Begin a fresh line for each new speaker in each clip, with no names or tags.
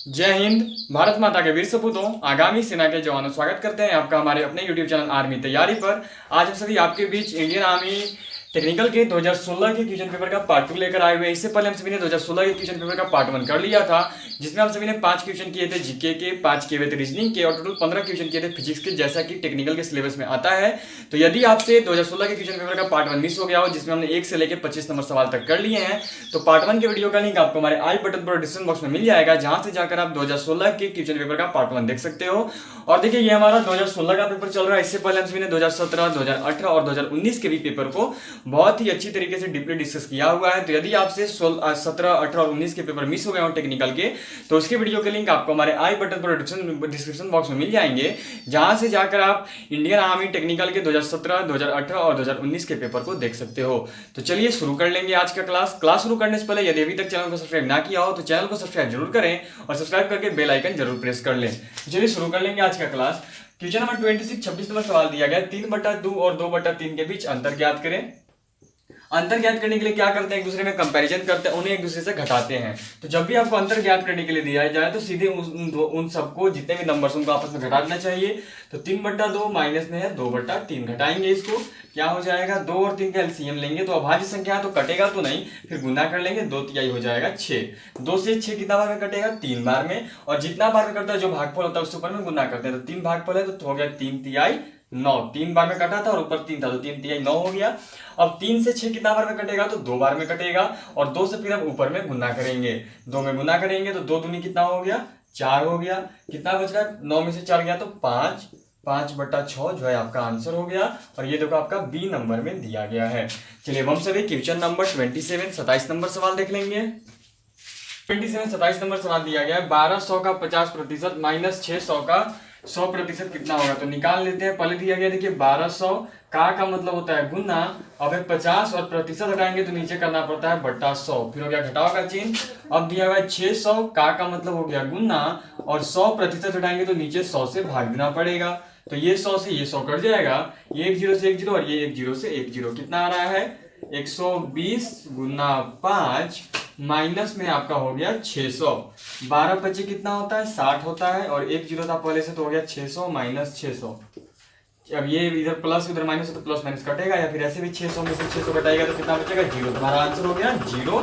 जय हिंद। भारत माता के वीर सपूतों, आगामी सेना के जवानों, स्वागत करते हैं आपका हमारे अपने यूट्यूब चैनल आर्मी तैयारी पर। आज हम सभी आपके बीच इंडियन आर्मी टेक्निकल के 2016 के क्वेश्चन पेपर का पार्ट 2 लेकर आए हुए हैं। इससे पहले हम सभी ने 2016 के क्वेश्चन पेपर का पार्ट 1 कर लिया था, जिसमें हम सभी ने 5 क्वेश्चन किए थे जीके के, 5 किए हुए थे रीजनिंग के और टोटल 15 क्वेश्चन किए थे फिजिक्स के, जैसा कि टेक्निकल के सिलेबस में आता है। तो यदि आपसे 2016 के क्वेश्चन पेपर का पार्ट 1 मिस हो गया हो, जिसमें हमने 1 से लेकर 25 नंबर सवाल तक कर लिए हैं, तो पार्ट 1 के वीडियो का लिंक आपको हमारे आई बटन पर डिस्क्रिप्शन बॉक्स में मिल जाएगा, जहां से जाकर आप 2016 के क्वेश्चन पेपर का पार्ट 1 देख सकते हो। और देखिए, ये हमारा 2016 का पेपर चल रहा है। इससे पहले हम सभी ने 2017, 2018 और 2019 के भी पेपर को बहुत ही अच्छी तरीके से डीपली डिस्कस किया हुआ है। तो यदि आपसे 17, 18 और 19 के पेपर मिस हो गए हो टेक्निकल के, तो उसके वीडियो के लिंक आपको हमारे आई बटन पर डिस्क्रिप्शन बॉक्स में मिल जाएंगे, जहां से जाकर आप इंडियन आर्मी टेक्निकल के 2017, 2018 और 2019 के पेपर को देख सकते हो। तो चलिए शुरू कर लेंगे आज का क्लास शुरू करने से पहले यदि अभी तक चैनल को सब्सक्राइब ना किया हो तो चैनल को सब्सक्राइब जरूर करें और सब्सक्राइब करके बेल आइकन जरूर प्रेस कर लें। चलिए शुरू कर लेंगे आज का क्लास। क्वेश्चन नंबर 26 नंबर सवाल दिया गया है, 3/2 और 2/3 के बीच अंतर ज्ञात करें। अंतर ज्ञात करने के लिए क्या करते हैं, एक दूसरे में कंपैरिजन करते हैं, उन्हें एक दूसरे से घटाते हैं। तो जब भी आपको अंतर ज्ञात करने के लिए दिया जाए तो सीधे उन सबको, जितने भी नंबर्स उनको आपस में घटा देना चाहिए। तो 3/2 माइनस में है 2/3, घटाएंगे इसको, क्या हो जाएगा 2 और 3 का एलसीएम लेंगे तो अभाज्य संख्या है तो कटेगा तो नहीं, फिर गुना कर लेंगे, 2 हो जाएगा 6। 2 से 6 कितना बार में कटेगा, 3 बार में, और जितना बार में करता है जो भागफल होता है उसके ऊपर में गुना करते हैं। तो 3 भागफल है तो हो गया 3 9, 3 बार में कटा था और ऊपर 3 था तो 3 9 हो गया। अब 3 से 6 कितना बार में कटेगा, तो 2 बार में कटेगा, और 2 से फिर हम ऊपर में गुना करेंगे, 2 में गुना करेंगे तो 2 दूनी कितना हो गया, 4 हो गया। कितना बच रहा है, 9 में से 4 गया तो 5, 5/6 जो है आपका आंसर हो गया। और ये देखो आपका बी नंबर में दिया गया है। चलिए हम सभी क्वेश्चन नंबर 27 नंबर सवाल देख लेंगे। 27 नंबर सवाल दिया गया है, 1200 का 50% माइनस 600 का 100% कितना होगा। तो निकाल लेते हैं। पहले दिया गया देखिए 1200 का मतलब होता है गुना, अब 50 और प्रतिशत हटाएंगे तो नीचे करना पड़ता है बट्टा 100, फिर हो गया घटाओ का चिन्ह। अब दिया हुआ है 600 का मतलब हो गया गुना, और 100% हटाएंगे तो नीचे 100 से भाग देना पड़ेगा। तो ये 100 से ये 100 कट जाएगा, ये 1 0 से 1 0 और ये 1 0 से 1 0, कितना आ रहा है 120 गुना 5 माइनस में आपका हो गया 600। 12 पच्चे कितना होता है 60 होता है, और 1 0 था पहले से तो हो गया 600 माइनस 600। अब ये इधर प्लस उधर माइनस है तो प्लस माइनस कटेगा, या फिर ऐसे भी 600 में से 600 घटाएगा तो कितना बचेगा 0। तुम्हारा आंसर हो गया 0।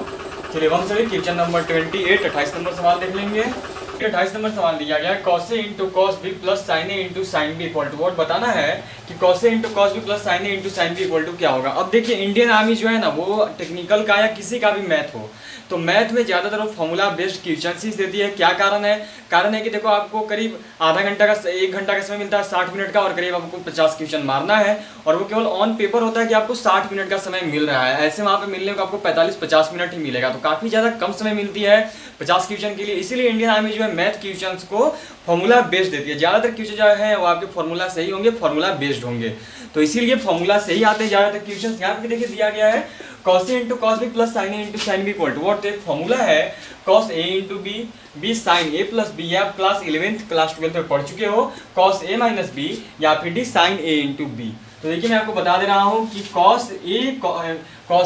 चलिए हम सभी क्वेश्चन नंबर 28 नंबर सवाल देख लेंगे। 28 नंबर सवाल दिया गया है, cos a into cos b plus sine a into sine b equal to what. बताना है कि cos a into cos b plus sine a into sine b equal to क्या होगा। अब देखिए इंडियन आर्मी जो है ना, वो टेक्निकल का या किसी का भी मैथ हो, तो मैथ में ज्यादातर वो फॉर्मूला बेस्ड क्वेश्चन देती है। क्या कारण है, कारण है कि देखो आपको करीब आधा घंटा का 1 घंटा का समय मिलता है 60 मिनट का, और करीब आपको 50 क्वेश्चन मारना है, और वो केवल ऑन पेपर होता है कि आपको 60 मिनट का समय मिल रहा है। ऐसे वहां पे मिलने को आपको 45-50 मिनट ही मिलेगा, तो काफी ज्यादा कम समय मिलती है 50 क्वेश्चन के लिए। इसीलिए इंडियन आर्मी जो है मैथ क्वेश्चन को फॉर्मूला बेस्ड देती है। ज्यादातर क्वेश्चन जो है वो आपके फॉर्मूला सही होंगे, फॉर्मूला बेस्ड होंगे, तो इसीलिए फॉर्मूला सही आते हैं ज्यादातर क्वेश्चन। यहाँ पे देखिए दिया गया है cos a into cos b plus sine a into sine b equal to what. एक फॉर्मूला है cos a into b, b sine a plus b. आप क्लास 11th क्लास 12th में पढ़ चुके हो, cos a माइनस बी या फिर D sign a into B. तो देखिए मैं आपको बता दे रहा हूँ कि cos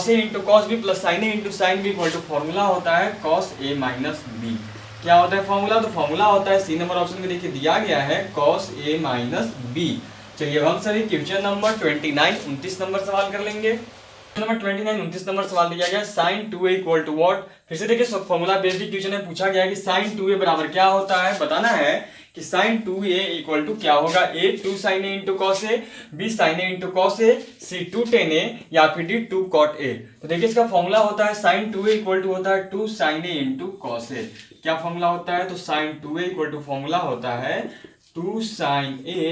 a into cos b plus sine a into sine b equal to formula होता है cos a माइनस बी। क्या होता है फॉर्मूला, तो फॉर्मूला होता है सी नंबर ऑप्शन में देखिए दिया गया है cos a माइनस बी। चलिए हम सभी क्वेश्चन नंबर 29 नंबर सवाल कर लेंगे। नंबर 29 नंबर सवाल दिया गया sin 2a equal to what. फिर से देखिए फॉर्मूला बेस्ड क्वेश्चन में पूछा गया है कि sin 2a बराबर क्या होता है। बताना है कि sin 2a इक्वल टू क्या होगा, a 2 sin a into cos a, b sin a into cos a, c 2 tan a या फिर d 2 cot a। तो देखिए इसका फॉर्मूला होता है sin 2a इक्वल टू होता है 2 sin a into cos a। क्या फॉर्मूला होता है, तो sin 2a equal to formula होता है 2 sin a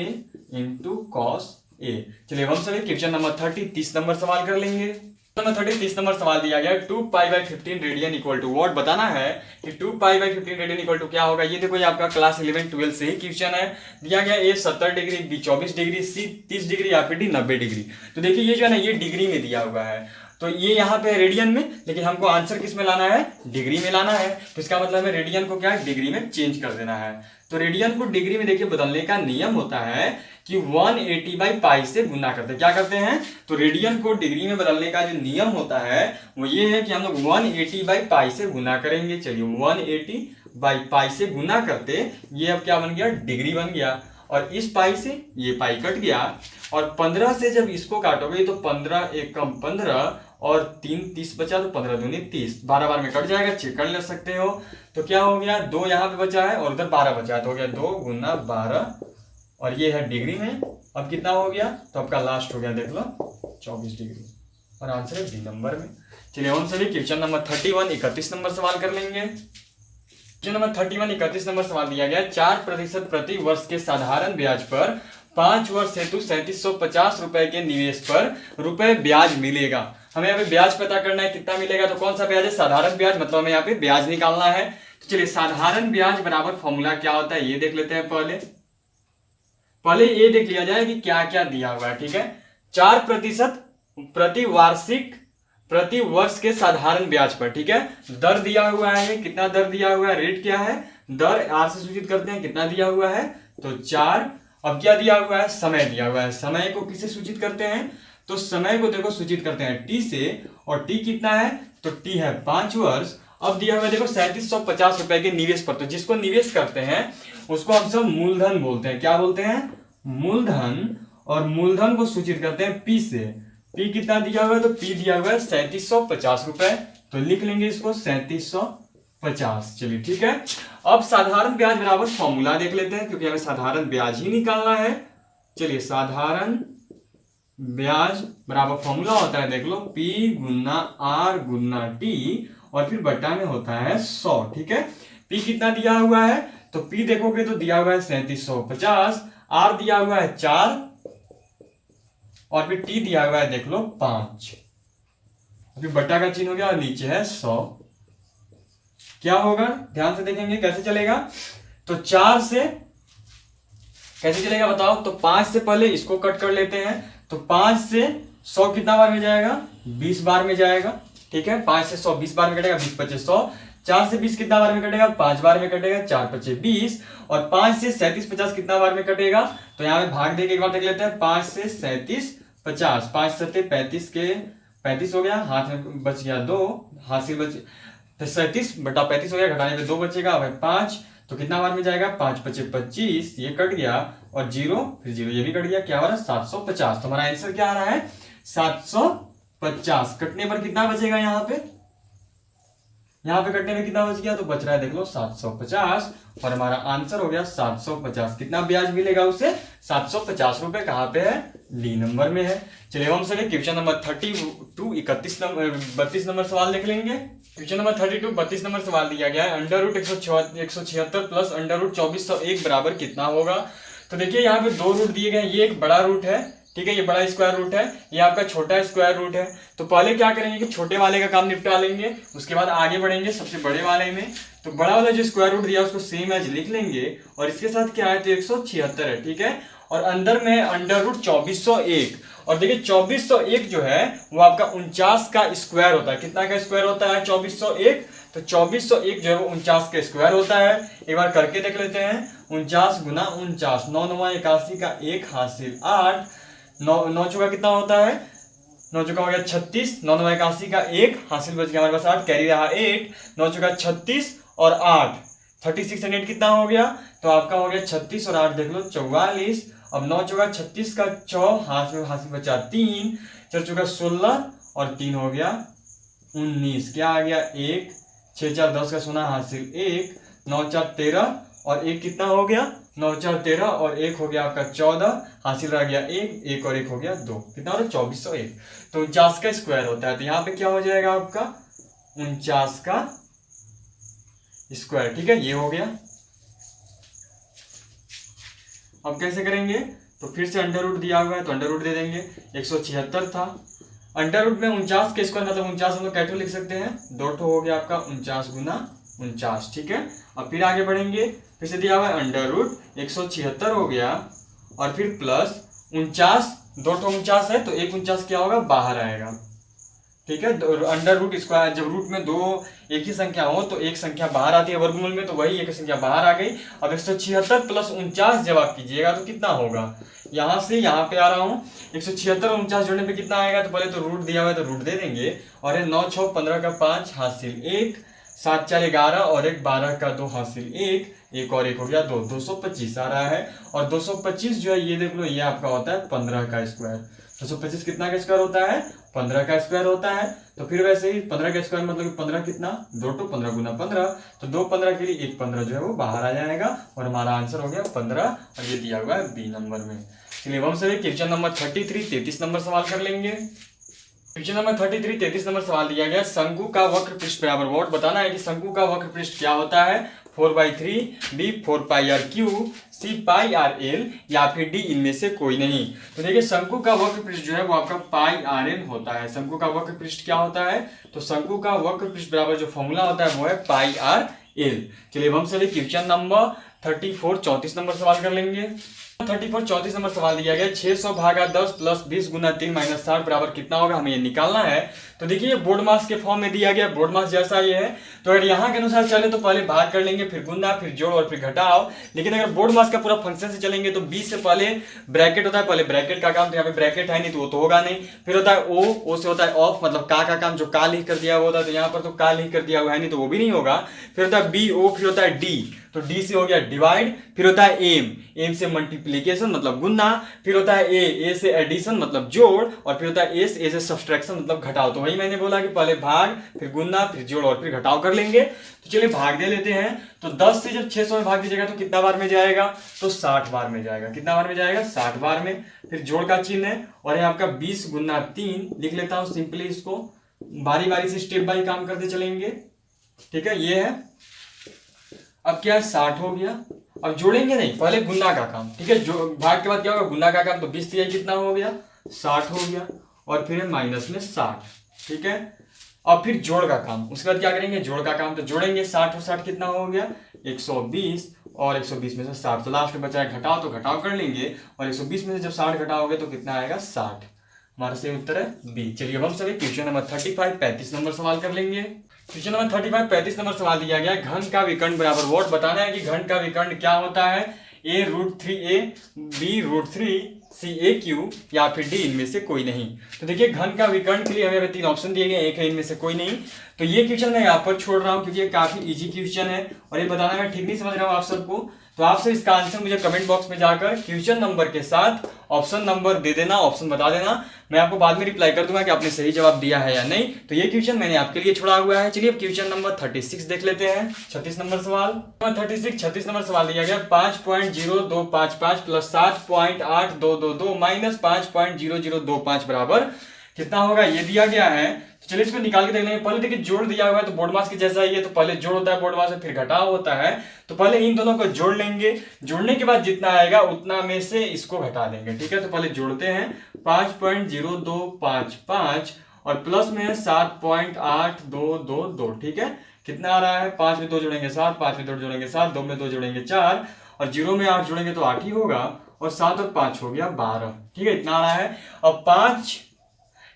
इंटू cos ए। चलिए हम सभी क्वेश्चन नंबर 30 नंबर सवाल कर लेंगे। नंबर 30 नंबर सवाल दिया गया 2π/15 रेडियन इक्वल टू व्हाट। बताना है कि 2π/15 रेडियन इक्वल टू क्या होगा। ये देखो ये आपका क्लास 11-12 से ही क्वेश्चन है। दिया गया ए 70 डिग्री, बी 24 डिग्री, सी 30 डिग्री या फिर डी 90 डिग्री। तो देखिए ये जो है ना ये डिग्री में दिया हुआ है, तो ये यहाँ पे रेडियन में, लेकिन हमको आंसर किस में लाना है, डिग्री में लाना है। तो इसका मतलब हमें रेडियन को क्या डिग्री में चेंज कर देना है। तो रेडियन को डिग्री में देखिए बदलने का नियम होता है कि 180/π से गुना करते हैं। क्या करते हैं, तो रेडियन को डिग्री में बदलने का जो नियम होता है वो ये है कि हम लोग 180/π से गुना करेंगे। चलिए 180 बाई पाई से गुना करते, ये अब क्या बन गया, डिग्री बन गया। और इस पाई से ये पाई कट गया, और 15 से जब इसको काटोगे तो 15 एक कम 15 और 3 30 बचा, तो 15 दूनी 30, 12 बार में कट जाएगा, चेक कर ले सकते हो। तो क्या हो गया, 2 यहाँ पे बचा है और उधर 12 बचा है, तो हो गया 2 गुना 12, और ये है डिग्री में। अब कितना हो गया, तो आपका लास्ट हो गया देख लो 24 डिग्री, और आंसर है बी नंबर में। चलिए हम सभी क्वेश्चन नंबर 31 31 नंबर सवाल कर लेंगे। क्वेश्चन नंबर 31 31 नंबर सवाल दिया गया 4% प्रति वर्ष के साधारण ब्याज पर 5 वर्ष हेतु 3750 रुपए के निवेश पर रुपए ब्याज मिलेगा। हमें यहाँ पे ब्याज पता करना है कितना मिलेगा, तो कौन सा ब्याज है, साधारण ब्याज, मतलब हमें यहाँ पे ब्याज निकालना है। तो चलिए साधारण ब्याज बराबर फॉर्मूला क्या होता है ये देख लेते हैं। पहले ये देख लिया जाए कि क्या क्या दिया हुआ है। ठीक है, 4% प्रति वर्ष के साधारण ब्याज पर। ठीक है, दर दिया हुआ है, कितना दर दिया हुआ है, रेट क्या है, दर आर से सूचित करते हैं, कितना दिया हुआ है, तो 4। अब क्या दिया हुआ है, समय दिया हुआ है। समय को किससे सूचित करते हैं, तो समय को देखो सूचित करते हैं टी से, और टी कितना है, तो टी है 5 वर्ष। अब दिया हुआ है देखो 3750 रुपए के निवेश पर, तो जिसको निवेश करते हैं उसको हम सब मूलधन बोलते हैं। क्या बोलते हैं, मूलधन। और मूलधन को सूचित करते हैं पी से। पी कितना दिया हुआ है, तो पी दिया हुआ है 3750 रुपए, तो लिख लेंगे इसको 3750। चलिए ठीक है, अब साधारण ब्याज बराबर फॉर्मूला देख लेते हैं, क्योंकि हमें साधारण ब्याज ही निकालना है। चलिए साधारण ब्याज बराबर फॉर्मूला होता है देख लो, पी गुना आर गुना टी, और फिर बट्टा में होता है 100। ठीक है, पी कितना दिया हुआ है, तो पी देखोगे तो दिया हुआ है 3750, आर दिया हुआ है 4, और फिर टी दिया हुआ है देख लो 5, फिर बट्टा का चिन्ह हो गया और नीचे है 100। क्या होगा, ध्यान से देखेंगे कैसे चलेगा। तो 4 से कैसे चलेगा बताओ, तो 5 से पहले इसको कट कर लेते हैं, तो 5 से 100 कितना बार में जाएगा, 20 बार में जाएगा। ठीक है, 5 से 100 20 बार में कटेगा, 20 25 100। 4 से 20 कितना बार में कटेगा, 5 बार में कटेगा, 4 25 20। और 5 से 3750 कितना बार में कटेगा, तो यहाँ पे भाग दे के एक बार देख लेते हैं। 5 से 3750, 5 7 35 के 35 हो गया, हाथ में बच गया 2, हासिल बच 37 बटा 35 हो गया, घटाने पे 2 बचेगा, 5, तो कितना बार में जाएगा, 5 25 25, ये कट गया, और 0 फिर 0 ये भी कट गया, क्या हो रहा है 750। तो हमारा आंसर क्या आ रहा है 750। कटने पर कितना बचेगा, यहाँ पे कटने में कितना बच गया, तो बच रहा है देख लो 750, और हमारा आंसर हो गया 750। कितना ब्याज मिलेगा उसे, 750 रुपए। कहाँ पे है, डी नंबर में है। चलिए हम सभी क्वेश्चन नंबर 32 32 नंबर सवाल देख लेंगे। क्वेश्चन नंबर 32 32 नंबर सवाल दिया गया है, under root 176 plus under root 2401 बराबर कितना होगा। तो देखिए यहाँ पे 2 रूट दिए गए, ये एक बड़ा रूट है, ठीक है, ये बड़ा स्क्वायर रूट है, ये आपका छोटा स्क्वायर रूट है। तो पहले क्या करेंगे कि छोटे वाले का काम निपटा लेंगे, उसके बाद आगे बढ़ेंगे सबसे बड़े वाले में। तो बड़ा वाला जो स्क्वायर रूट दिया उसको सेम एज लिख लेंगे, और इसके साथ क्या है, तो 176 है। ठीक है, और अंदर में अंडर रूट 2401, और देखिए 2401 जो है वो आपका 49 का स्क्वायर होता है। कितना का स्क्वायर होता है 2401, तो 2401 जो है वो 49 का स्क्वायर होता है। एक बार करके देख लेते हैं, 49 गुना 49, 9 9 81 का 1 हासिल 8, 9 चौका कितना होता है, 9 चौका हो गया 36, 9 9 81 का 1 हासिल बच गया हमारे पास 8, कैरी रहा 8, 9 चौका 36 और 8, 36 एंड 8 कितना हो गया, तो आपका हो गया 36 और 8 देख लो 44। अब 9 चौका 36 का 4 हासिल बचा 3, 4 चौका 16 और 3 हो गया 19, क्या आ गया 1, 6 4 10 का सोना हासिल 1, 9 4 13 और 1 कितना हो गया, 9 4 13 और 1 हो गया आपका 14, हासिल रह गया 1 और 1 हो गया 2, कितना हो रहा है 2401। तो 49 का स्क्वायर होता है, तो यहाँ पे क्या हो जाएगा आपका 49 का स्क्वायर। ठीक है, ये हो गया। अब कैसे करेंगे, तो फिर से अंडर रूट दिया हुआ है तो अंडर रूट दे देंगे, 176 था, अंडर रूट में 49 के स्क्वायर मतलब 49 हम लोग कैसे लिख सकते हैं, 2 हो गया आपका 49 गुना 49। ठीक है, अब फिर आगे बढ़ेंगे, फिर से दिया हुआ है अंडर रूट 176 हो गया, और फिर प्लस 49, 2 49 है तो 1 49 क्या होगा, बाहर आएगा। ठीक है, अंडर रूट स्क्वायर, जब रूट में 2 एक ही संख्या हो तो एक संख्या बाहर आती है वर्गमूल में, तो वही एक संख्या बाहर आ गई। अब 176 प्लस 49 जब आप कीजिएगा तो कितना होगा, यहाँ से यहाँ पे आ रहा हूँ, 176 और 49 जोड़ने पे कितना आएगा, तो पहले तो रूट दिया हुआ है तो रूट दे देंगे, और 9 6 15 का 5 हासिल 1, 7 4 11 और एक 12 का 2 हासिल एक और एक हो गया 2, 225 आ रहा है। और 225 जो है ये देख लो, ये आपका होता है 15 का स्क्वायर। 225 कितना का स्क्वायर होता है? 15 का स्क्वायर होता है। तो फिर वैसे ही 15 का स्क्वायर मतलब 15 कितना, 2 टू 15 गुना 15, तो 2 15 के लिए 1 15 जो है वो बाहर आ जाएगा और हमारा आंसर हो गया 15 और ये दिया हुआ है बी नंबर में। चलिए हम सभी क्वेश्चन नंबर 33 33 नंबर सवाल कर लेंगे। क्वेश्चन नंबर 33 33 नंबर सवाल दिया गया, शंकु का वक्र पृष्ठ बराबर वॉट बताना है कि शंकु का वक्र पृष्ठ क्या होता है? 4/3, बी 4πr3, सी πrl या फिर डी इनमें से कोई नहीं। तो देखिए शंकु का वक्र पृष्ठ जो है वो आपका πrl होता है। शंकु का वक्र पृष्ठ क्या होता है? तो शंकु का वक्र पृष्ठ बराबर जो फॉर्मूला होता है वो है πrl। चलिए हम सभी क्वेश्चन नंबर 34 34 नंबर सवाल कर लेंगे। 34 34 नंबर सवाल दिया गया, 600 भागा 10 प्लस 20 गुना 3 माइनस 60 बराबर कितना होगा, हमें ये निकालना है। तो देखिए ये बोर्ड मास के फॉर्म में दिया गया, बोर्ड मास जैसा ये है। तो अगर यहाँ के अनुसार चले तो पहले भाग कर लेंगे, फिर गुना, फिर जोड़ और फिर घटाओ। लेकिन अगर बोर्ड मास का पूरा फंक्शन से चलेंगे तो 20 से पहले ब्रैकेट होता है, पहले ब्रैकेट का काम, तो यहाँ पे ब्रैकेट है नहीं तो वो तो होगा नहीं। फिर होता है ओ से होता है ऑफ, मतलब का काम, जो का लिख कर दिया हुआ होता है, तो यहाँ पर तो का लिख कर दिया हुआ है नहीं तो वो भी नहीं होगा। फिर होता है बी ओ, फिर होता है डी, तो डी से हो गया डिवाइड, फिर होता है एम से मल्टीप्लीकेशन मतलब गुना, फिर होता है ए से एडिशन मतलब जोड़, और फिर होता है ए से सब्सट्रैक्शन मतलब घटाओ। तो वही मैंने बोला कि पहले भाग, फिर गुना, फिर जोड़ और फिर घटाव कर लेंगे। तो चलिए भाग दे लेते हैं। तो 10 से जब 600 में भाग दीजिएगा तो कितना बार में जाएगा? तो 60 बार में जाएगा। कितना बार में जाएगा? 60 बार में। फिर जोड़ का चिन्ह है और ये आपका 20 गुना 3 लिख लेता हूं सिंपली, इसको बारी बारी से स्टेप बाय काम करते चलेंगे। ठीक है, ये है। अब क्या है, 60 हो गया। अब जोड़ेंगे नहीं, पहले गुना का काम। ठीक है, जो भाग के बाद क्या होगा, गुना का काम। तो 20 तिहाई कितना हो गया? 60 हो गया। और फिर है माइनस में 60। ठीक है, अब फिर जोड़ का काम। उसके बाद क्या करेंगे, जोड़ का काम। तो जोड़ेंगे 60 और 60 कितना हो गया? 120, और 120 में से 60, तो लास्ट में बचा है घटाओ, तो घटाव कर लेंगे। और 120 में से जब 60 घटाओगे तो कितना आएगा? 60। हमारा सही उत्तर है बी। चलिए अब हम सभी क्वेश्चन नंबर 35 35 नंबर सवाल कर लेंगे। क्वेश्चन नंबर 35 35 नंबर सवाल दिया गया, घन का विकर्ण बराबर वॉट बताना है कि घन का विकर्ण क्या होता है? a√3a, b√3, c(a)q या फिर डी इनमें से कोई नहीं। तो देखिए घन का विकर्ण के लिए हमें 3 ऑप्शन दिए गए, एक है इनमें से कोई नहीं। तो ये क्वेश्चन मैं यहाँ पर छोड़ रहा हूँ क्योंकि ये काफी इजी क्वेश्चन है और ये बताना मैं ठीक नहीं समझ रहा हूँ आप सबको। तो आपसे इसका आंसर मुझे कमेंट बॉक्स में जाकर क्वेश्चन नंबर के साथ ऑप्शन नंबर दे देना, ऑप्शन बता देना। मैं आपको बाद में रिप्लाई कर दूंगा कि आपने सही जवाब दिया है या नहीं। तो ये क्वेश्चन मैंने आपके लिए छोड़ा हुआ है। चलिए अब क्वेश्चन नंबर 36 देख लेते हैं। 36 नंबर सवाल। 36 नंबर सवाल दिया गया, 5.0255 प्लस 7.8222 माइनस 5.0025 बराबर कितना होगा, ये दिया गया है। तो चलिए इसको निकाल के देख लेंगे। पहले देखिए जोड़ दिया हुआ है तो बोर्ड मास के जैसा ही है, तो पहले जोड़ होता है बोर्ड मास से, फिर घटाव होता है। तो पहले इन दोनों को जोड़ लेंगे, जोड़ने के बाद जितना आएगा उतना में से इसको घटा देंगे। ठीक है, तो पहले जोड़ते हैं 5.0255 और प्लस में है 7.8222। ठीक है, कितना आ रहा है? 5 में 2 जोड़ेंगे 7, 5 में 2 जोड़ेंगे 7, 2 में 2 जोड़ेंगे 4 और 0 में 8 जोड़ेंगे तो 8 ही होगा, और 7 और 5 हो गया 12। ठीक है, इतना आ रहा है। अब 5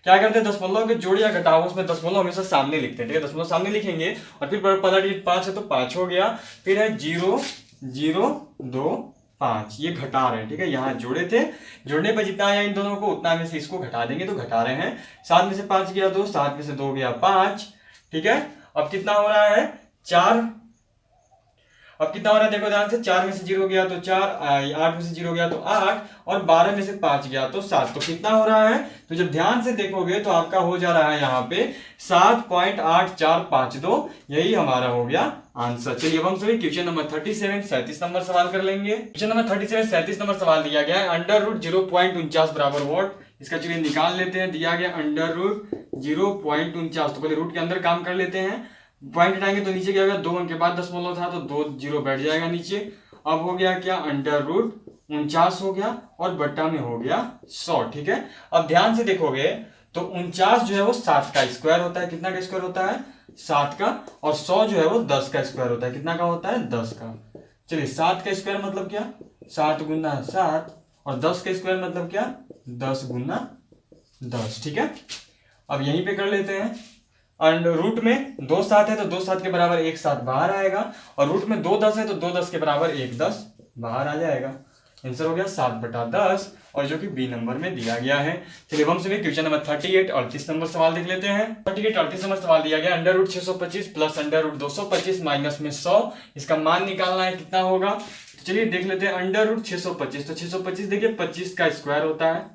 क्या करते हैं, दशमलव के जोड़ या घटाव, उसमें दशमलव हमेशा सामने लिखते हैं। ठीक है, दशमलव सामने लिखेंगे और फिर पहला डिजिट 5 है तो 5 हो गया। फिर है 0.025, ये घटा रहे हैं। ठीक है, यहाँ जोड़े थे, जोड़ने पर जितना आया इन दोनों को उतना में से इसको घटा देंगे, तो घटा रहे हैं। 7 में से 5 गया 2, 7 में से 2 गया 5। ठीक है, अब कितना हो रहा है? 4। अब कितना हो रहा है देखो ध्यान से, 4 में से 0 गया तो 4, 8 में से 0 गया तो 8, और 12 में से 5 गया तो 7। तो कितना हो रहा है? तो जब ध्यान से देखोगे तो आपका हो जा रहा है यहाँ पे 7.8452। यही हमारा हो गया आंसर। चलिए अब हम सभी क्वेश्चन नंबर 37 37 नंबर सवाल कर लेंगे। क्वेश्चन नंबर 37 37 नंबर सवाल दिया गया है, √0.49 बराबर वॉट। इसका चलिए निकाल लेते हैं। दिया गया √0.49, तो पहले रूट के अंदर काम कर लेते हैं। पॉइंट हटाएंगे तो नीचे क्या होगा, 2 अंक के बाद दशमलव था तो 2 0 बैठ जाएगा नीचे। अब हो गया क्या, √49 हो गया और बट्टा में हो गया 100। ठीक है, अब ध्यान से देखोगे तो 49 जो है वो 7 का स्क्वायर होता है। कितना का स्क्वायर होता है? 7 का। और 100 जो है वो 10 का स्क्वायर होता है। कितना का होता है? 10 का। चलिए 7 का स्क्वायर मतलब क्या, 7 गुना 7, और 10 का स्क्वायर मतलब क्या, 10 गुना 10। ठीक है, अब यहीं पे कर लेते हैं। और रूट में 2 7 है तो 2 7 के बराबर 1 7 बाहर आएगा, और रूट में 2 10 है तो 2 10 के बराबर 1 10 बाहर आ जाएगा। आंसर हो गया 7/10 और जो कि बी नंबर में दिया गया है। चलिए हम सभी क्वेश्चन नंबर 38 38 नंबर सवाल देख लेते हैं। 38 38 नंबर सवाल दिया गया under root 625 plus under root 225 minus में 100, इसका मान निकालना है कितना होगा। तो चलिए देख लेते हैं। अंडर रूट 625, तो 625 देखिए 25 का स्क्वायर होता है,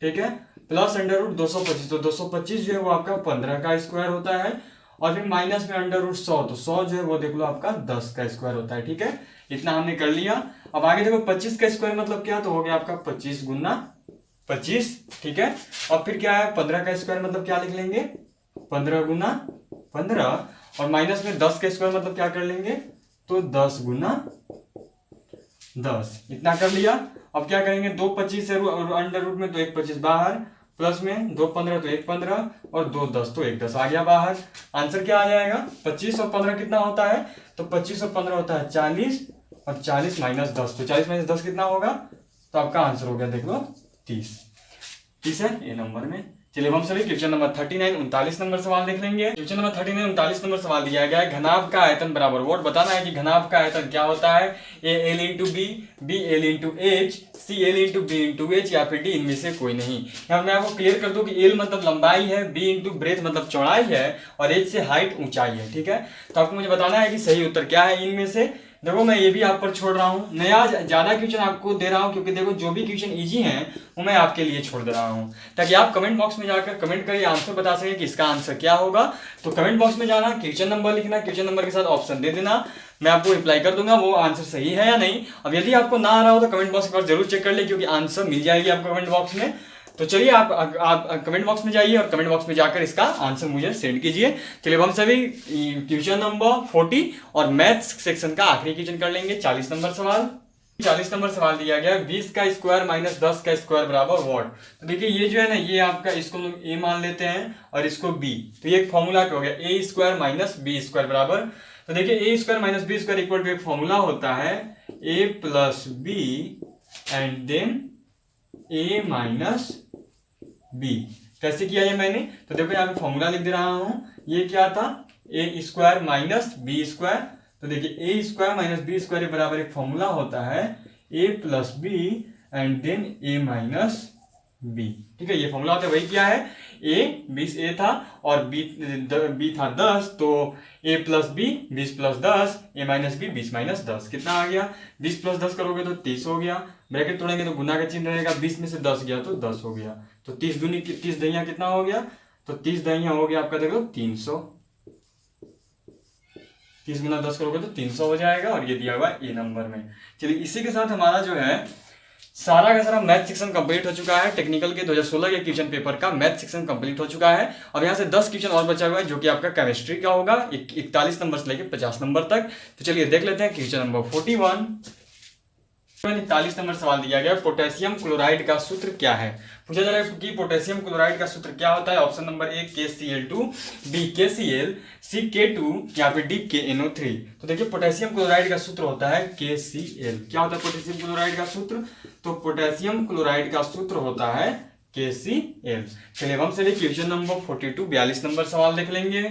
ठीक है, प्लस अंडर रूट 225, तो 225 जो है वो आपका 15 का स्क्वायर होता है, और फिर माइनस में अंडर रूट 100, तो 100 जो है वो देख लो आपका 10 का स्क्वायर होता है, ठीक है। इतना हमने कर लिया। अब आगे देखो 25 का स्क्वायर मतलब क्या, तो हो गया आपका 25 गुना 25, ठीक है। और फिर क्या है 15 का स्क्वायर मतलब क्या लिख लेंगे, 15 गुना 15, और माइनस में 10 का स्क्वायर मतलब क्या कर लेंगे, तो 10 गुना 10, इतना कर लिया। अब क्या करेंगे, 2 25 है अंडर रूट में, तो 1 25 बाहर, प्लस में 2 15 तो 1 15, और 2 10 तो 1 10 आ गया बाहर। आंसर क्या आ जाएगा, 25 और 15 कितना होता है, तो 25 और 15 होता है 40, और 40 माइनस 10, तो 40 माइनस 10 कितना होगा, तो आपका आंसर हो गया देख लो 30, ठीक है, ए नंबर में। चलिए हम सभी क्वेश्चन नंबर 39 39 नंबर सवाल देख लेंगे। क्वेश्चन नंबर 39 39 नंबर सवाल दिया गया है घनाभ का आयतन बराबर वोट। बताना है कि घनाभ का आयतन क्या होता है, a l into b, b l into h, c l into b into h, या फिर डी इनमें से कोई नहीं। यहाँ मैं आपको क्लियर कर दूं कि एल मतलब लंबाई है, बी इंटू ब्रेथ मतलब चौड़ाई है, और एच से हाइट ऊंचाई है, ठीक है। तो आपको मुझे बताना है कि सही उत्तर क्या है इनमें से। देखो मैं ये भी आप पर छोड़ रहा हूँ, नया ज्यादा क्वेश्चन आपको दे रहा हूँ, क्योंकि देखो जो भी क्वेश्चन इजी हैं वो मैं आपके लिए छोड़ दे रहा हूँ, ताकि आप कमेंट बॉक्स में जाकर कमेंट करिए, आंसर बता सकें कि इसका आंसर क्या होगा। तो कमेंट बॉक्स में जाना, क्वेश्चन नंबर लिखना, क्वेश्चन नंबर के साथ ऑप्शन दे देना, मैं आपको रिप्लाई कर दूंगा वो आंसर सही है या नहीं। अब यदि आपको ना आ रहा हो तो कमेंट बॉक्स पर जरूर चेक कर ले, क्योंकि आंसर मिल जाएगी आपको कमेंट बॉक्स में। तो चलिए आप कमेंट बॉक्स में जाइए और कमेंट बॉक्स में जाकर इसका आंसर मुझे सेंड कीजिए। चलिए हम सभी क्वेश्चन नंबर 40 और मैथ्स सेक्शन का आखिरी क्वेश्चन कर लेंगे। 40 नंबर सवाल, 40 नंबर सवाल दिया गया 20 का स्क्वायर माइनस 10 का स्क्वायर बराबर व्हाट। तो देखिए ये जो है ना, ये आपका इसको लोग ए मान लेते हैं और इसको बी, तो ये एक फॉर्मूला क्या हो गया, A square minus B square बराबर। तो देखिए A square minus B square equal to एक फॉर्मूला होता है A plus B and then A minus B. कैसे किया ये मैंने, तो देखो यहाँ पे फॉर्मूला लिख दे रहा हूं, ये क्या था, A square minus B square. तो देखिए A square minus B square बराबर एक फॉर्मूला होता है A plus B and then A minus B, ठीक है, ये फॉर्मूला होता है। वही क्या है, ए 20 ए था और बी था 10, तो ए प्लस बी 20 प्लस 10, ए माइनस बी 20 माइनस 10, कितना आ गया, 20 प्लस 10 करोगे तो 30 हो गया, ब्रैकेट तोड़ेंगे तो गुना का चिन्ह रहेगा, 20 में से 10 गया तो 10 हो गया, तो 30 दूनी 30 दहिया कितना हो गया, तो 30 दहिया हो गया आपका देखो 300, 30 गुना 10 करोगे तो 300 हो जाएगा, और ये दिया हुआ ए नंबर में। चलिए इसी के साथ हमारा जो है सारा का सारा मैथ सेक्शन कंप्लीट हो चुका है। टेक्निकल के 2016 के क्वेश्चन पेपर का मैथ सेक्शन कंप्लीट हो चुका है। अब यहाँ से 10 क्वेश्चन और बचा हुआ है, जो कि आपका केमिस्ट्री का होगा 41 नंबर से लेकर 50 नंबर तक। तो चलिए देख लेते हैं क्वेश्चन नंबर 41 41 नंबर सवाल दिया गया पोटेशियम क्लोराइड का सूत्र क्या है। पूछा जा रहा है कि पोटेशियम क्लोराइड का सूत्र क्या होता है। Option number A KCl2, B KCl, C K2, या फिर डी KNO3। तो देखिए पोटेशियम क्लोराइड का सूत्र होता है KCl। क्या होता है पोटेशियम क्लोराइड का सूत्र, तो पोटेशियम क्लोराइड का सूत्र होता है KCl। चलिए हम चलिए क्वेश्चन नंबर 42 42 नंबर सवाल देख लेंगे।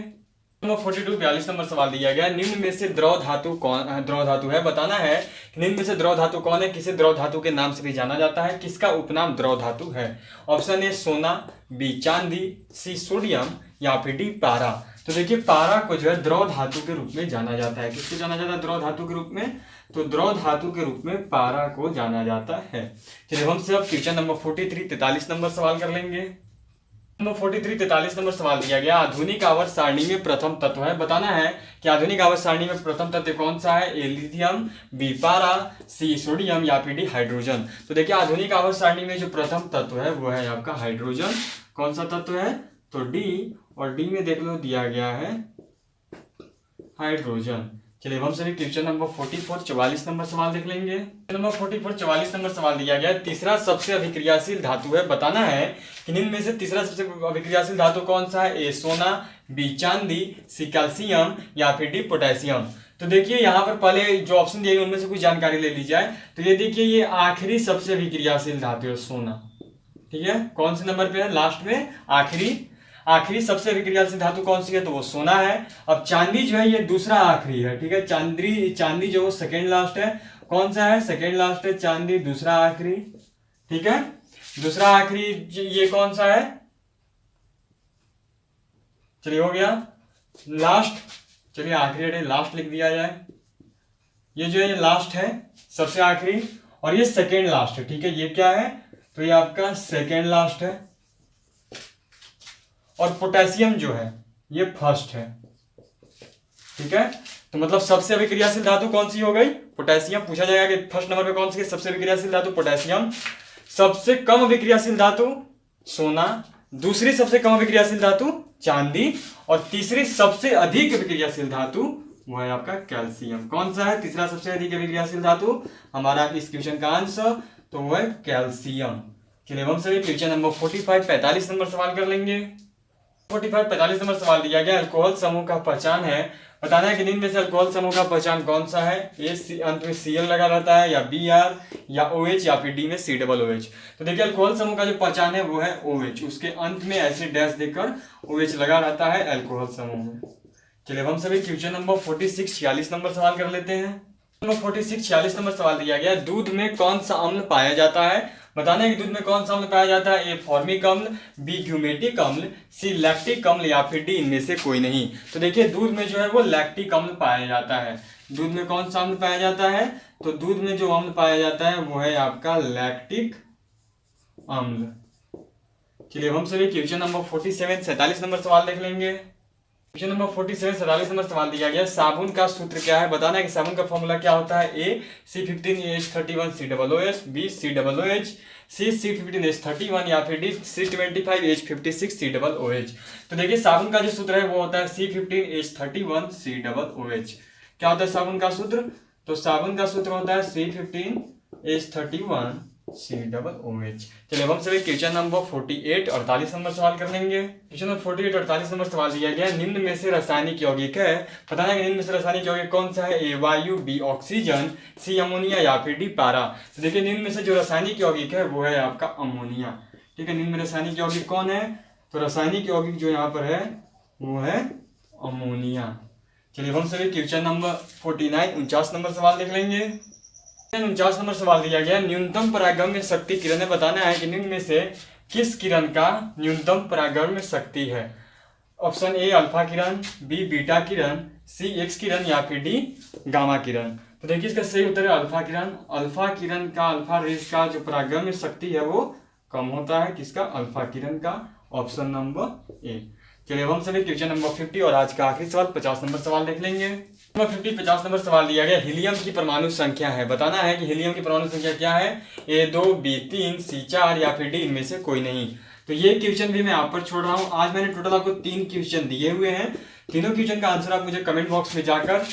42 42 नंबर सवाल दिया गया निम्न में से द्रव धातु है। बताना है निम्न में से द्रव धातु कौन है, किसे द्रव धातु के नाम से भी जाना जाता है, किसका उपनाम द्रव धातु है। ऑप्शन ए सोना, बी चांदी, सी सोडियम, या फिर डी पारा। तो देखिए पारा को जो है द्रव धातु के रूप में जाना जाता है। किसको जाना जाता है द्रव धातु के रूप में, तो द्रव धातु के रूप में पारा को जाना जाता है। चलिए हम से अब क्वेश्चन नंबर 43 43 नंबर सवाल कर लेंगे। नंबर 43 43 नंबर सवाल दिया गया आधुनिक आवर्त सारणी में प्रथम तत्व है। बताना है कि आधुनिक आवर्त सारणी में प्रथम तत्व कौन सा है, ए लिथियम, बी पारा, सी सोडियम, या फिर डी हाइड्रोजन। तो देखिए आधुनिक आवर्त सारणी में जो प्रथम तत्व है वो है आपका हाइड्रोजन। कौन सा तत्व है, तो डी, और डी में देख लो दिया गया है हाइड्रोजन। चलिए हम सभी क्वेश्चन नंबर 44 44 नंबर सवाल देख लेंगे। नंबर 44 44 नंबर सवाल दिया गया तीसरा सबसे अभिक्रियाशील धातु है। बताना है कि निम्न में से तीसरा सबसे अभिक्रियाशील धातु कौन सा है, ए सोना, बी चांदी, सी कैल्शियम, या फिर डी पोटेशियम। तो देखिए यहाँ पर पहले जो ऑप्शन दिए उनमें से कुछ जानकारी ले ली जाए। तो ये देखिए ये आखिरी सबसे अभिक्रियाशील धातु है सोना, ठीक है, कौन से नंबर पे है, लास्ट में आखिरी आखिरी सबसे विक्रियाशील धातु कौन सी है, तो वो सोना है। अब चांदी जो है ये दूसरा आखिरी है, ठीक है, चांदी जो सेकेंड लास्ट है, कौन सा है, सेकेंड लास्ट है चांदी, दूसरा आखिरी, ठीक है, दूसरा आखिरी ये कौन सा है, चलिए हो गया लास्ट, चलिए आखिरी लास्ट लिख दिया जाए, ये जो है ये लास्ट है सबसे आखिरी, और ये सेकेंड लास्ट है, ठीक है, ये क्या है, तो ये आपका सेकेंड लास्ट है, और पोटेशियम जो है ये फर्स्ट है, ठीक है। तो मतलब सबसे अभिक्रियाशील धातु कौन सी हो गई, पोटेशियम। पूछा जाएगा कि फर्स्ट नंबर पे कौन सी है सबसे अभिक्रियाशील धातु, पोटेशियम। सबसे कम अभिक्रियाशील धातु सोना, दूसरी सबसे कम अभिक्रियाशील धातु चांदी, और तीसरी सबसे अधिक अभिक्रियाशील धातु वो है आपका कैल्शियम। कौन सा है तीसरा सबसे अधिक अभिक्रियाशील धातु, हमारा इस क्वेश्चन का आंसर तो वो है कैल्शियम। चलिए हम सभी क्वेश्चन नंबर 45 45 नंबर सवाल कर लेंगे। 45 45 नंबर सवाल दिया गया, अल्कोहल समूह का पहचान है, बताना है कि निम्न में से अल्कोहल समूह का पहचान कौन सा है, ए अंत में Cl लगा रहता है, या Br, या OH, या फिर डी में COOH। तो देखिए अल्कोहल समूह का जो पहचान है वो है OH, उसके अंत में ऐसे डैश देकर OH लगा रहता है अल्कोहल समूह में। चलिए हम सभी क्वेश्चन नंबर 46 46 नंबर सवाल कर लेते हैं। नंबर 46 46 नंबर सवाल दिया गया, दूध में कौन सा अम्ल पाया जाता है, बताना है कि दूध में कौन सा अम्ल पाया जाता है, ए फॉर्मिक अम्ल, बी ग्यूमेटिक अम्ल, सी लैक्टिक अम्ल, या फिर डी इनमें से कोई नहीं। तो देखिए दूध में जो है वो लैक्टिक अम्ल पाया जाता है। दूध में कौन सा अम्ल पाया जाता है, तो दूध में जो अम्ल पाया जाता है वो है आपका लैक्टिक अम्ल। चलिए हम सभी क्वेश्चन नंबर 47 47 नंबर सवाल देख लेंगे। क्वेश्चन नंबर 47 47 नंबर सवाल दिया गया, साबुन का सूत्र क्या है, बताना है कि साबुन का फॉर्मूला क्या होता है, ए C15H31 COOH, बी COOH, सी C15H31, या फिर डी C25H56 COOH। तो देखिए साबुन का जो सूत्र है वो होता है C15H31 COOH। क्या होता है साबुन का सूत्र, तो साबुन का सूत्र होता है C15H31 COOH। चलिए हम सभी क्वेश्चन नंबर 48 48 नंबर सवाल कर लेंगे। क्वेश्चन नंबर 48 48 नंबर सवाल दिया गया, निम्न में से रासायनिक यौगिक है, बताना है निम्न में से रासायनिक यौगिक कौन सा है, ए वायु, बी ऑक्सीजन, सी अमोनिया, या फिर डी पारा। तो देखिए निम्न में से जो रासायनिक यौगिक है वो है आपका अमोनिया, ठीक है। निम्न में रासायनिक यौगिक कौन है, तो रासायनिक यौगिक जो यहाँ पर है वो है अमोनिया। चलिए हम सभी क्वेश्चन नंबर 49 49 नंबर सवाल देख लेंगे। 49 नंबर सवाल दिया गया, न्यूनतम परागम्य शक्ति किरण है, बताना है कि निम्न में से किस किरण का न्यूनतम परागम्य शक्ति है। ऑप्शन ए अल्फा किरण, बी बीटा किरण, सी एक्स किरण, या फिर डी गामा किरण। तो देखिए इसका सही उत्तर है अल्फा किरण। अल्फा किरण का, अल्फा रेस का जो परागम्य शक्ति है वो कम होता है, किसका, अल्फा किरण का, ऑप्शन नंबर ए। चलिए हम सभी क्वेश्चन नंबर 50 और आज का आखिरी सवाल 50 नंबर सवाल देख लेंगे। नंबर 50 50 नंबर सवाल दिया गया, हीलियम की परमाणु संख्या है, बताना है कि हीलियम की परमाणु संख्या क्या है, A2, B3, C4, या फिर डी इनमें से कोई नहीं। तो ये क्वेश्चन भी मैं आप पर छोड़ रहा हूँ। आज मैंने टोटल आपको 3 क्वेश्चन दिए हुए हैं, तीनों क्वेश्चन का आंसर आप मुझे कमेंट बॉक्स में जाकर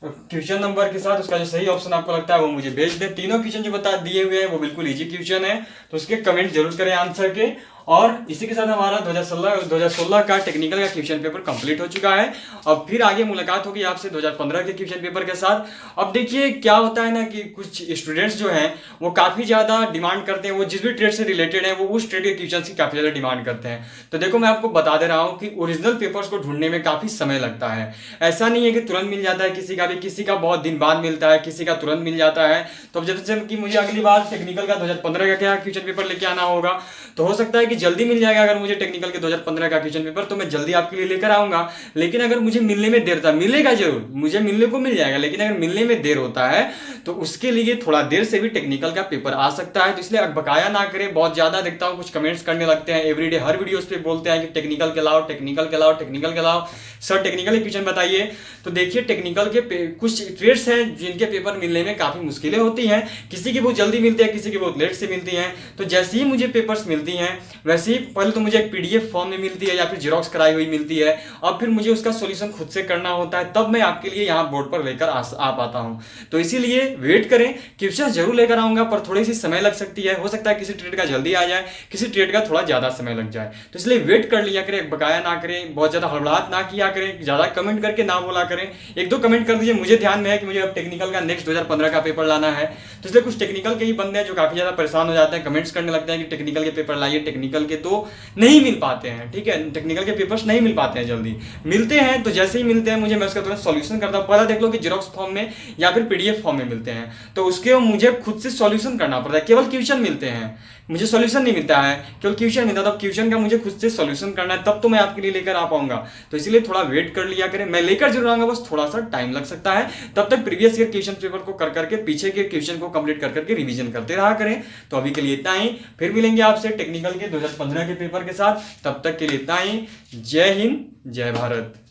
क्वेश्चन नंबर के साथ उसका जो सही ऑप्शन आपको लगता है वो मुझे भेज दे। तीनों क्वेश्चन जो बता दिए हुए हैं वो बिल्कुल इजी क्वेश्चन है, तो उसके कमेंट जरूर करें आंसर के। और इसी के साथ हमारा 2016 का टेक्निकल का क्वेश्चन पेपर कंप्लीट हो चुका है। अब फिर आगे मुलाकात होगी आपसे 2015 के क्वेश्चन पेपर के साथ। अब देखिए क्या होता है ना कि कुछ स्टूडेंट्स जो हैं वो काफ़ी ज़्यादा डिमांड करते हैं, वो जिस भी ट्रेड से रिलेटेड है वो उस ट्रेड के क्वेश्चन की काफ़ी ज़्यादा डिमांड करते हैं। तो देखो मैं आपको बता दे रहा हूँ कि ओरिजिनल पेपर्स को ढूंढने में काफ़ी समय लगता है। ऐसा नहीं है कि तुरंत मिल जाता है, किसी का भी, किसी का बहुत दिन बाद मिलता है, किसी का तुरंत मिल जाता है। तो अब जैसे कि मुझे अगली बार टेक्निकल का 2015 का क्या क्वेश्चन पेपर लेके आना होगा, तो हो सकता है कि जल्दी मिल जाएगा। अगर मुझे टेक्निकल के 2015 का क्वेश्चन पेपर तो मैं जल्दी आपके लिए लेकर आऊंगा। लेकिन अगर मुझे मिलने में देर था, मिलेगा जरूर, मुझे मिलने को मिल जाएगा, लेकिन अगर मिलने में देर होता है तो उसके लिए थोड़ा देर से भी टेक्निकल का पेपर आ सकता है। तो इसलिए बकाया ना करें। बहुत ज्यादा देखता हूं कुछ कमेंट्स करने लगते हैं एवरीडे, हर वीडियोस पे बोलते हैं कि टेक्निकल के लाओ, टेक्निकल के लाओ, टेक्निकल के लाओ, सर टेक्निकल क्वेश्चन बताइए। तो देखिए टेक्निकल के कुछ ट्रेड्स हैं जिनके पेपर मिलने में काफी मुश्किलें होती हैं, किसी की बहुत जल्दी मिलती है, किसी की बहुत लेट से मिलती हैं। तो जैसे ही मुझे पेपर्स मिलती हैं वैसे ही पहले तो मुझे एक पीडीएफ फॉर्म में मिलती है या फिर जेरोक्स कराई हुई मिलती है, अब फिर मुझे उसका सॉल्यूशन खुद से करना होता है, तब मैं आपके लिए यहाँ बोर्ड पर लेकर आ पाता हूँ। तो इसीलिए वेट करें, क्वेश्चन जरूर लेकर आऊंगा पर थोड़ी सी समय लग सकती है, हो सकता है किसी ट्रेड का जल्दी आ जाए, किसी ट्रेड का थोड़ा ज्यादा समय लग जाए। तो इसलिए वेट कर लिया करें, बकाया ना करें, बहुत ज्यादा हड़बड़ाहट ना किया करें, ज्यादा कमेंट करके ना बोला करें। एक दो कमेंट कर दीजिए, मुझे ध्यान में है कि मुझे अब टेक्निकल का नेक्स्ट 2015 का पेपर लाना है। तो इसलिए कुछ टेक्निकल के ही बंदे हैं जो काफी ज्यादा परेशान हो जाते हैं, कमेंट्स करने लगते हैं कि टेक्निकल के पेपर लाइए, टेक्निकल टेक्निकल के तो नहीं मिल पाते हैं, ठीक है, टेक्निकल के पेपर्स नहीं मिल पाते हैं जल्दी, मिलते हैं तो जैसे ही मिलते हैं मुझे, मैं उसका तुरंत सॉल्यूशन करता हूँ। पहला देख लो कि जेरॉक्स फॉर्म में या फिर पीडीएफ फॉर्म में मिलते हैं, तो उसके मुझे खुद से सॉल्यूशन करना पड़ता है, केवल क्वेश्चन मिलते हैं, मुझे सॉल्यूशन नहीं मिलता है, केवल क्वेश्चन मिलता है, तब क्वेश्चन का मुझे खुद से सॉल्यूशन करना है, तब तो मैं आपके लिए लेकर आ पाऊंगा। तो इसलिए थोड़ा वेट कर लिया करें, मैं लेकर जरूर आऊंगा, बस थोड़ा सा टाइम लग सकता है। तब तक प्रीवियस ईयर क्वेश्चन पेपर को कर करके, पीछे के क्वेश्चन को कंप्लीट कर करके रिवीजन करते रहा करें। तो अभी के लिए इतना ही, फिर मिलेंगे आपसे टेक्निकल के 2015 के पेपर के साथ, तब तक के लिए इतना ही। जय हिंद, जय भारत।